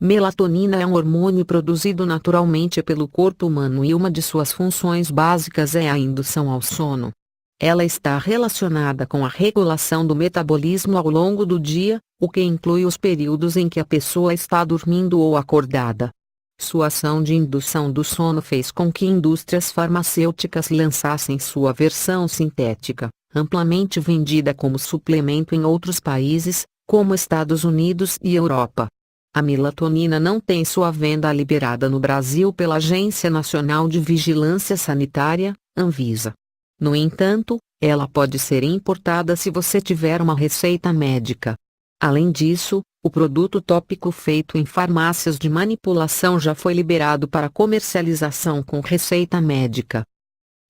Melatonina é um hormônio produzido naturalmente pelo corpo humano e uma de suas funções básicas é a indução ao sono. Ela está relacionada com a regulação do metabolismo ao longo do dia, o que inclui os períodos em que a pessoa está dormindo ou acordada. Sua ação de indução do sono fez com que indústrias farmacêuticas lançassem sua versão sintética, amplamente vendida como suplemento em outros países, como Estados Unidos e Europa. A melatonina não tem sua venda liberada no Brasil pela Agência Nacional de Vigilância Sanitária, Anvisa. No entanto, ela pode ser importada se você tiver uma receita médica. Além disso, o produto tópico feito em farmácias de manipulação já foi liberado para comercialização com receita médica.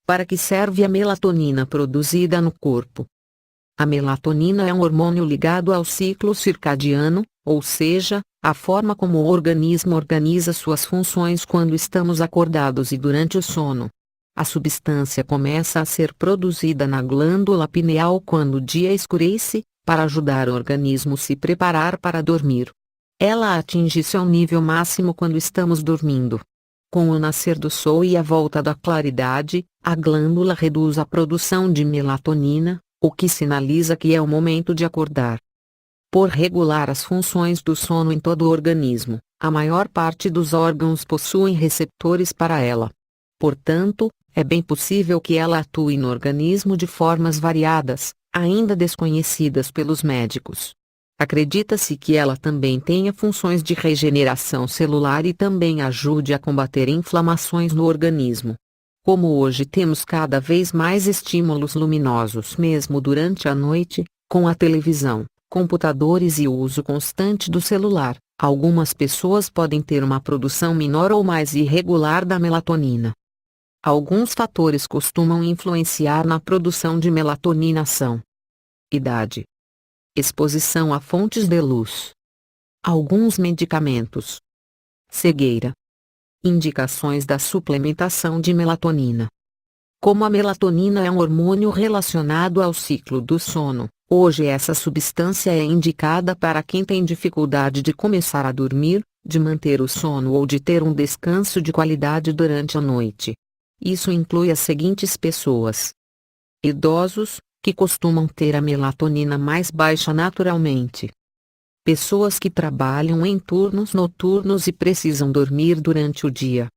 Para que serve a melatonina produzida no corpo? A melatonina é um hormônio ligado ao ciclo circadiano, ou seja, a forma como o organismo organiza suas funções quando estamos acordados e durante o sono. A substância começa a ser produzida na glândula pineal quando o dia escurece, para ajudar o organismo a se preparar para dormir. Ela atinge seu nível máximo quando estamos dormindo. Com o nascer do sol e a volta da claridade, a glândula reduz a produção de melatonina, o que sinaliza que é o momento de acordar. Por regular as funções do sono em todo o organismo, a maior parte dos órgãos possuem receptores para ela. Portanto, é bem possível que ela atue no organismo de formas variadas, ainda desconhecidas pelos médicos. Acredita-se que ela também tenha funções de regeneração celular e também ajude a combater inflamações no organismo. Como hoje temos cada vez mais estímulos luminosos mesmo durante a noite, com a televisão, computadores e o uso constante do celular, algumas pessoas podem ter uma produção menor ou mais irregular da melatonina. Alguns fatores costumam influenciar na produção de melatonina são: idade, exposição a fontes de luz, alguns medicamentos, cegueira. Indicações da suplementação de melatonina. Como a melatonina é um hormônio relacionado ao ciclo do sono, hoje essa substância é indicada para quem tem dificuldade de começar a dormir, de manter o sono ou de ter um descanso de qualidade durante a noite. Isso inclui as seguintes pessoas: idosos, que costumam ter a melatonina mais baixa naturalmente. Pessoas que trabalham em turnos noturnos e precisam dormir durante o dia.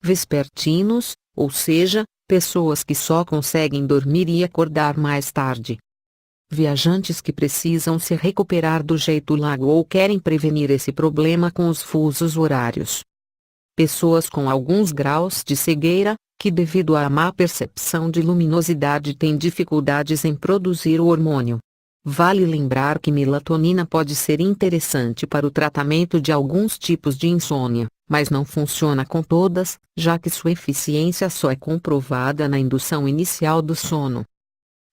Vespertinos, ou seja, pessoas que só conseguem dormir e acordar mais tarde. Viajantes que precisam se recuperar do jet lag ou querem prevenir esse problema com os fusos horários. Pessoas com alguns graus de cegueira, que devido à má percepção de luminosidade têm dificuldades em produzir o hormônio. Vale lembrar que melatonina pode ser interessante para o tratamento de alguns tipos de insônia, mas não funciona com todas, já que sua eficiência só é comprovada na indução inicial do sono.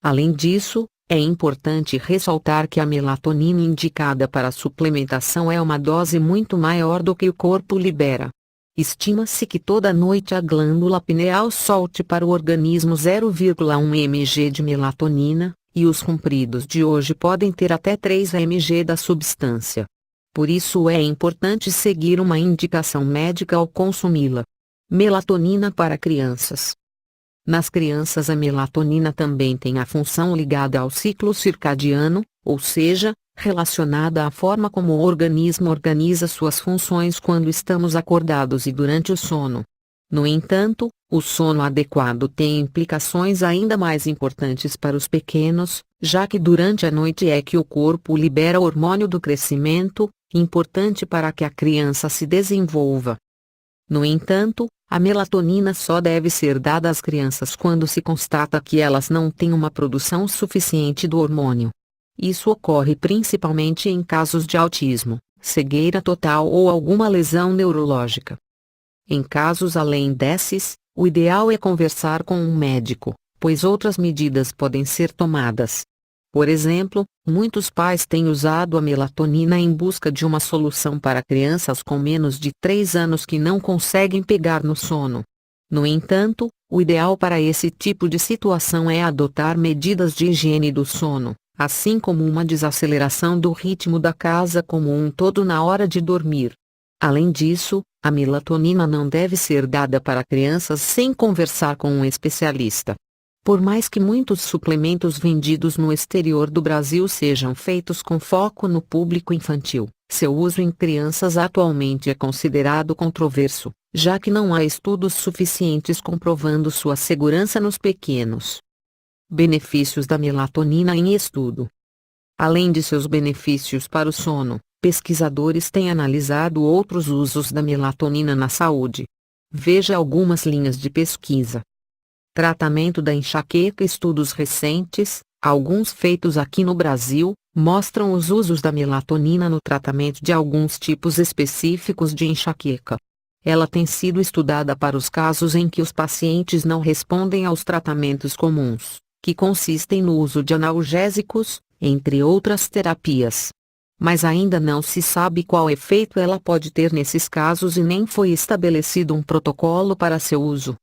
Além disso, é importante ressaltar que a melatonina indicada para suplementação é uma dose muito maior do que o corpo libera. Estima-se que toda noite a glândula pineal solte para o organismo 0,1 mg de melatonina, e os compridos de hoje podem ter até 3 mg da substância. Por isso é importante seguir uma indicação médica ao consumi-la. Melatonina para crianças. Nas crianças a melatonina também tem a função ligada ao ciclo circadiano, ou seja, relacionada à forma como o organismo organiza suas funções quando estamos acordados e durante o sono. No entanto, o sono adequado tem implicações ainda mais importantes para os pequenos, já que durante a noite é que o corpo libera o hormônio do crescimento, importante para que a criança se desenvolva. No entanto, a melatonina só deve ser dada às crianças quando se constata que elas não têm uma produção suficiente do hormônio. Isso ocorre principalmente em casos de autismo, cegueira total ou alguma lesão neurológica. Em casos além desses, o ideal é conversar com um médico, pois outras medidas podem ser tomadas. Por exemplo, muitos pais têm usado a melatonina em busca de uma solução para crianças com menos de 3 anos que não conseguem pegar no sono. No entanto, o ideal para esse tipo de situação é adotar medidas de higiene do sono, assim como uma desaceleração do ritmo da casa como um todo na hora de dormir. Além disso, a melatonina não deve ser dada para crianças sem conversar com um especialista. Por mais que muitos suplementos vendidos no exterior do Brasil sejam feitos com foco no público infantil, seu uso em crianças atualmente é considerado controverso, já que não há estudos suficientes comprovando sua segurança nos pequenos. Benefícios da melatonina em estudo. Além de seus benefícios para o sono, pesquisadores têm analisado outros usos da melatonina na saúde. Veja algumas linhas de pesquisa. Tratamento da enxaqueca. Estudos recentes, alguns feitos aqui no Brasil, mostram os usos da melatonina no tratamento de alguns tipos específicos de enxaqueca. Ela tem sido estudada para os casos em que os pacientes não respondem aos tratamentos comuns, que consistem no uso de analgésicos, entre outras terapias. Mas ainda não se sabe qual efeito ela pode ter nesses casos e nem foi estabelecido um protocolo para seu uso.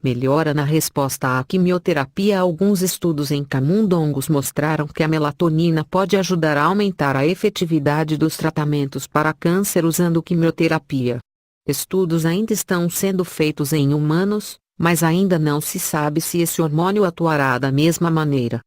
Melhora na resposta à quimioterapia. Alguns estudos em camundongos mostraram que a melatonina pode ajudar a aumentar a efetividade dos tratamentos para câncer usando quimioterapia. Estudos ainda estão sendo feitos em humanos, mas ainda não se sabe se esse hormônio atuará da mesma maneira.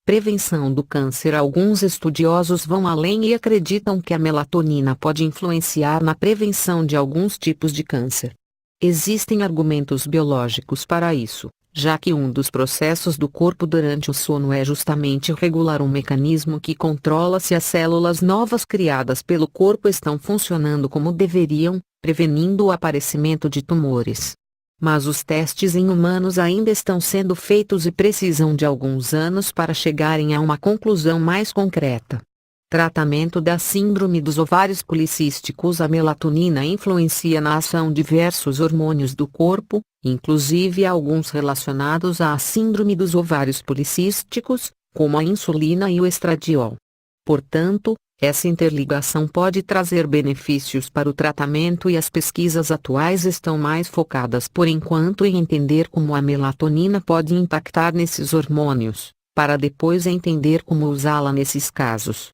Prevenção do câncer. Alguns estudiosos vão além e acreditam que a melatonina pode influenciar na prevenção de alguns tipos de câncer. Existem argumentos biológicos para isso, já que um dos processos do corpo durante o sono é justamente regular um mecanismo que controla se as células novas criadas pelo corpo estão funcionando como deveriam, prevenindo o aparecimento de tumores. Mas os testes em humanos ainda estão sendo feitos e precisam de alguns anos para chegarem a uma conclusão mais concreta. Tratamento da síndrome dos ovários policísticos. A melatonina influencia na ação diversos hormônios do corpo, inclusive alguns relacionados à síndrome dos ovários policísticos, como a insulina e o estradiol. Portanto, essa interligação pode trazer benefícios para o tratamento e as pesquisas atuais estão mais focadas por enquanto em entender como a melatonina pode impactar nesses hormônios, para depois entender como usá-la nesses casos.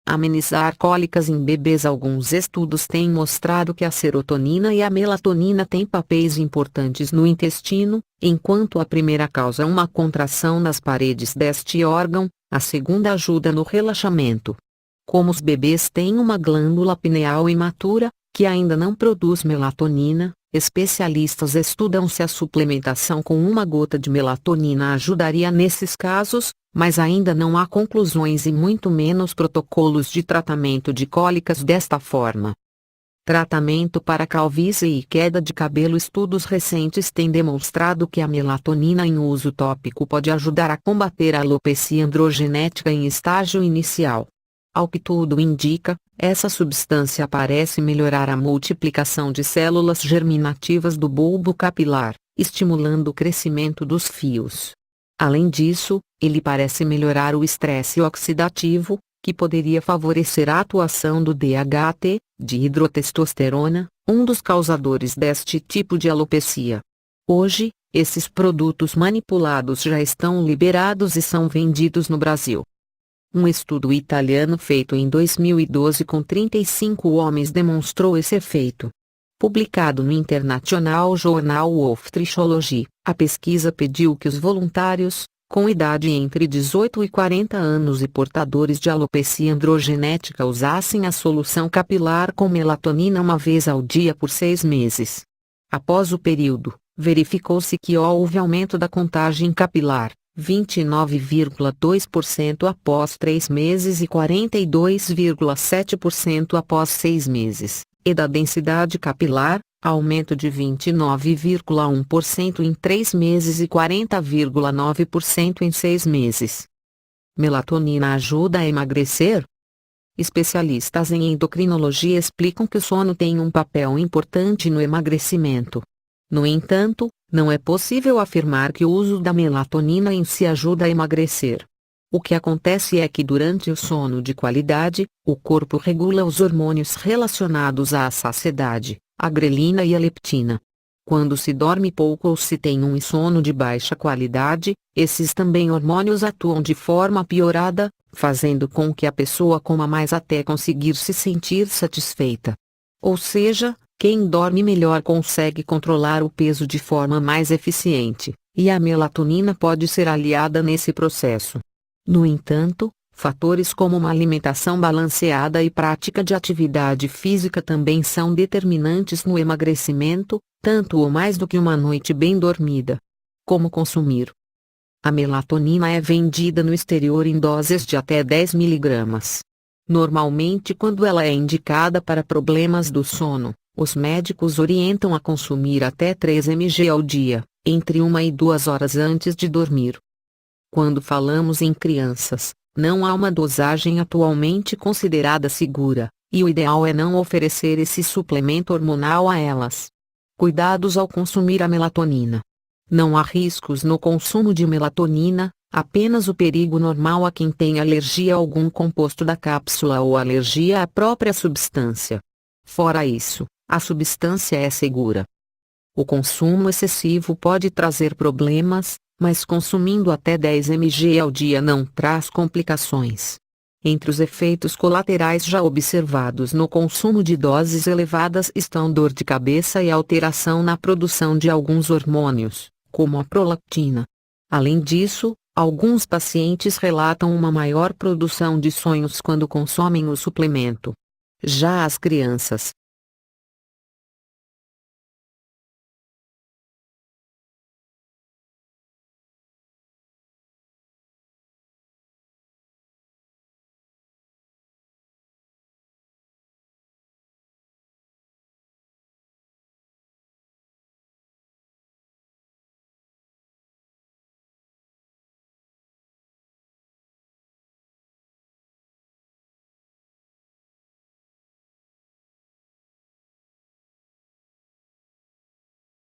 Amenizar cólicas em bebês. Alguns estudos têm mostrado que a serotonina e a melatonina têm papéis importantes no intestino, enquanto a primeira causa uma contração nas paredes deste órgão, a segunda ajuda no relaxamento. Como os bebês têm uma glândula pineal imatura, que ainda não produz melatonina, especialistas estudam se a suplementação com uma gota de melatonina ajudaria nesses casos, mas ainda não há conclusões e muito menos protocolos de tratamento de cólicas desta forma. Tratamento para calvície e queda de cabelo. Estudos recentes têm demonstrado que a melatonina em uso tópico pode ajudar a combater a alopecia androgenética em estágio inicial. Ao que tudo indica, essa substância parece melhorar a multiplicação de células germinativas do bulbo capilar, estimulando o crescimento dos fios. Além disso, ele parece melhorar o estresse oxidativo, que poderia favorecer a atuação do DHT, dihidrotestosterona, um dos causadores deste tipo de alopecia. Hoje, esses produtos manipulados já estão liberados e são vendidos no Brasil. Um estudo italiano feito em 2012 com 35 homens demonstrou esse efeito. Publicado no International Journal of Trichology, a pesquisa pediu que os voluntários, com idade entre 18 e 40 anos e portadores de alopecia androgenética usassem a solução capilar com melatonina uma vez ao dia por 6 meses. Após o período, verificou-se que houve aumento da contagem capilar, 29,2% após 3 meses e 42,7% após 6 meses, e da densidade capilar, aumento de 29,1% em 3 meses e 40,9% em 6 meses. Melatonina ajuda a emagrecer? Especialistas em endocrinologia explicam que o sono tem um papel importante no emagrecimento. No entanto, não é possível afirmar que o uso da melatonina em si ajuda a emagrecer. O que acontece é que durante o sono de qualidade, o corpo regula os hormônios relacionados à saciedade, a grelina e a leptina. Quando se dorme pouco ou se tem um sono de baixa qualidade, esses também hormônios atuam de forma piorada, fazendo com que a pessoa coma mais até conseguir se sentir satisfeita. Ou seja, quem dorme melhor consegue controlar o peso de forma mais eficiente, e a melatonina pode ser aliada nesse processo. No entanto, fatores como uma alimentação balanceada e prática de atividade física também são determinantes no emagrecimento, tanto ou mais do que uma noite bem dormida. Como consumir? A melatonina é vendida no exterior em doses de até 10 mg. Normalmente, quando ela é indicada para problemas do sono, os médicos orientam a consumir até 3 mg ao dia, entre 1 e 2 horas antes de dormir. Quando falamos em crianças, não há uma dosagem atualmente considerada segura, e o ideal é não oferecer esse suplemento hormonal a elas. Cuidados ao consumir a melatonina. Não há riscos no consumo de melatonina, apenas o perigo normal a quem tem alergia a algum composto da cápsula ou alergia à própria substância. Fora isso, a substância é segura. O consumo excessivo pode trazer problemas, mas consumindo até 10 mg ao dia não traz complicações. Entre os efeitos colaterais já observados no consumo de doses elevadas estão dor de cabeça e alteração na produção de alguns hormônios, como a prolactina. Além disso, alguns pacientes relatam uma maior produção de sonhos quando consomem o suplemento. Já as crianças,